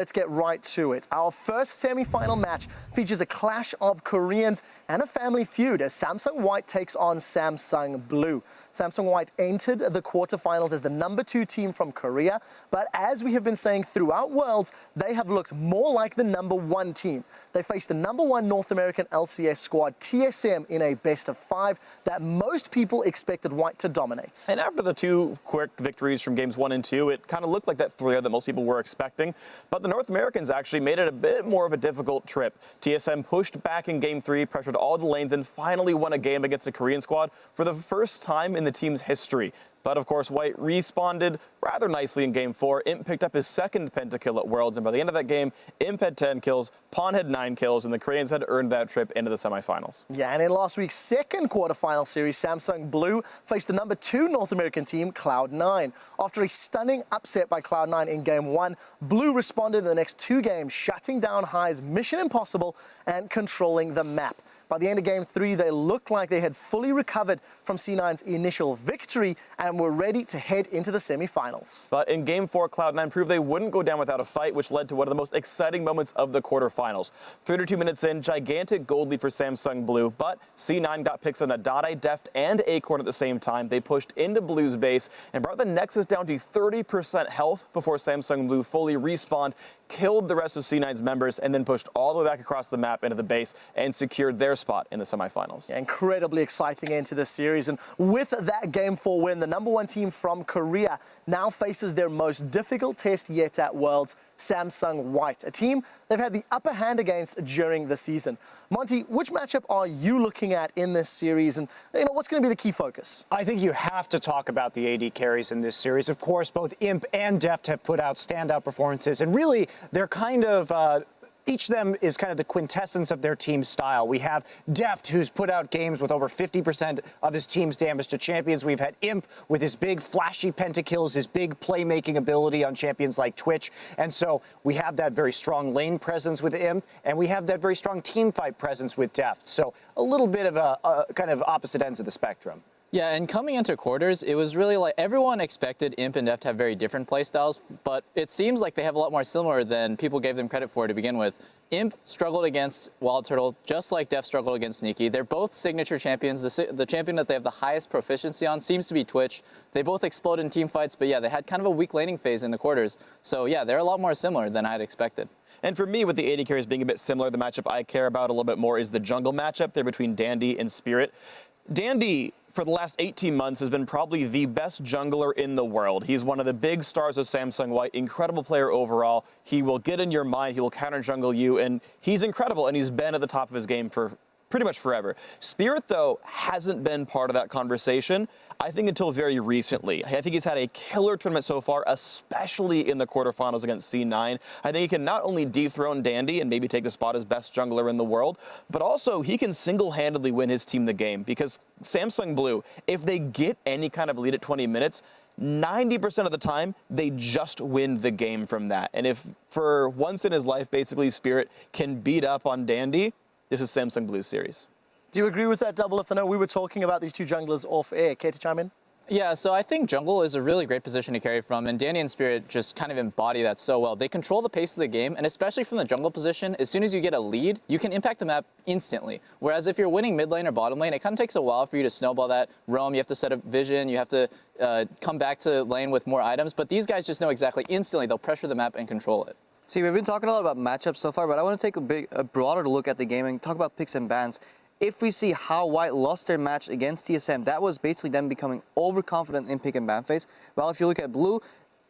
Let's get right to it. Our first semi-final match features a clash of Koreans and a family feud as Samsung White takes on Samsung Blue. Samsung White entered the quarterfinals as the #2 team from Korea, but as we have been saying throughout Worlds, they have looked more like the #1 team. They faced the #1 North American LCS squad, TSM, in a best-of-5 that most people expected White to dominate. And after the two quick victories from games 1 and 2, it kind of looked like that thriller that most people were expecting. But the North Americans actually made it a bit more of a difficult trip. TSM pushed back in game 3, pressured all the lanes, and finally won a game against the Korean squad for the first time in the team's history. But of course, White responded rather nicely in game 4. Imp picked up his second pentakill at Worlds, and by the end of that game, Imp had 10 kills, Pawn had 9 kills, and the Koreans had earned that trip into the semifinals. Yeah, and in last week's second quarterfinal series, Samsung Blue faced the #2 North American team, Cloud9. After a stunning upset by Cloud9 in game 1, Blue responded in the next 2 games, shutting down High's Mission Impossible and controlling the map. By the end of game 3, they looked like they had fully recovered from C9's initial victory and were ready to head into the semifinals. But in game 4, Cloud9 proved they wouldn't go down without a fight, which led to one of the most exciting moments of the quarterfinals. 32 minutes in, gigantic gold lead for Samsung Blue, but C9 got picks on Adade, Deft, and Acorn at the same time. They pushed into Blue's base and brought the Nexus down to 30% health before Samsung Blue fully respawned, killed the rest of C9's members, and then pushed all the way back across the map into the base and secured their spot in the semifinals. Incredibly exciting end to this series, and with that game 4 win, the #1 team from Korea now faces their most difficult test yet at Worlds, Samsung White, a team they've had the upper hand against during the season. Monty, which matchup are you looking at in this series, and what's going to be the key focus? I think you have to talk about the AD carries in this series. Of course, both Imp and Deft have put out standout performances, and really, they're kind of each of them is kind of the quintessence of their team's style. We have Deft, who's put out games with over 50% of his team's damage to champions. We've had Imp with his big flashy pentakills, his big playmaking ability on champions like Twitch. And so we have that very strong lane presence with Imp, and we have that very strong team fight presence with Deft. So a little bit of a kind of opposite ends of the spectrum. Yeah, and coming into quarters, it was really like everyone expected Imp and Deft to have very different playstyles, but it seems like they have a lot more similar than people gave them credit for to begin with. Imp struggled against Wild Turtle just like Deft struggled against Sneaky. They're both signature champions. The champion that they have the highest proficiency on seems to be Twitch. They both explode in team fights, but yeah, they had kind of a weak laning phase in the quarters. So yeah, they're a lot more similar than I had expected. And for me, with the AD carries being a bit similar, the matchup I care about a little bit more is the jungle matchup there between Dandy and Spirit. Dandy, for the last 18 months, has been probably the best jungler in the world. He's one of the big stars of Samsung White, incredible player overall. He will get in your mind, he will counter jungle you, and he's incredible, and he's been at the top of his game for pretty much forever. Spirit, though, hasn't been part of that conversation, I think, until very recently. I think he's had a killer tournament so far, especially in the quarterfinals against C9. I think he can not only dethrone Dandy and maybe take the spot as best jungler in the world, but also he can single-handedly win his team the game, because Samsung Blue, if they get any kind of lead at 20 minutes, 90% of the time, they just win the game from that. And if for once in his life, basically, Spirit can beat up on Dandy, this is Samsung Blue's series. Do you agree with that, Double? If I know we were talking about these two junglers off air. Care to chime in? Yeah, so I think jungle is a really great position to carry from, and Danny and Spirit just kind of embody that so well. They control the pace of the game, and especially from the jungle position, as soon as you get a lead, you can impact the map instantly. Whereas if you're winning mid lane or bottom lane, it kind of takes a while for you to snowball that roam. You have to set up vision, you have to come back to lane with more items, but these guys just know exactly instantly. They'll pressure the map and control it. See, we've been talking a lot about matchups so far, but I want to take a broader look at the game and talk about picks and bans. If we see how White lost their match against TSM, that was basically them becoming overconfident in pick and ban phase. Well, if you look at Blue,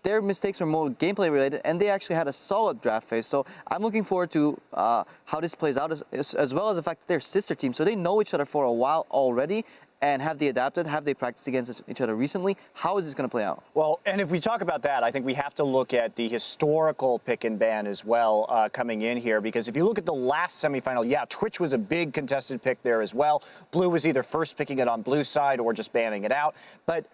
their mistakes were more gameplay related, and they actually had a solid draft phase. So I'm looking forward to how this plays out, as well as the fact that they're sister teams. So they know each other for a while already. And have they adapted? Have they practiced against each other recently? How is this going to play out? Well, and if we talk about that, I think we have to look at the historical pick and ban as well coming in here. Because if you look at the last semifinal, yeah, Twitch was a big contested pick there as well. Blue was either first picking it on Blue's side or just banning it out. But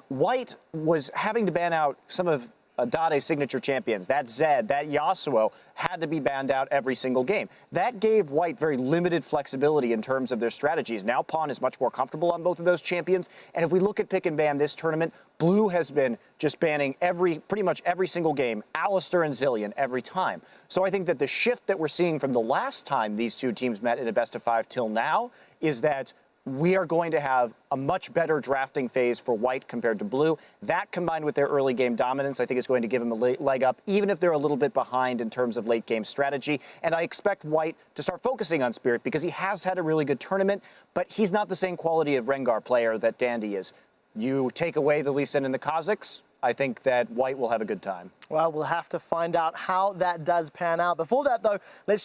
White was having to ban out some of Dade signature champions, that Zed, that Yasuo, had to be banned out every single game. That gave White very limited flexibility in terms of their strategies. Now Pawn is much more comfortable on both of those champions. And if we look at pick and ban this tournament, Blue has been just banning pretty much every single game, Alistar and Zillion every time. So I think that the shift that we're seeing from the last time these two teams met in a best of 5 till now is that we are going to have a much better drafting phase for White compared to Blue. That combined with their early game dominance, I think is going to give them a leg up, even if they're a little bit behind in terms of late game strategy. And I expect White to start focusing on Spirit because he has had a really good tournament, but he's not the same quality of Rengar player that Dandy is. You take away the Lee Sin and the Kazakhs, I think that White will have a good time. Well, we'll have to find out how that does pan out. Before that, though, let's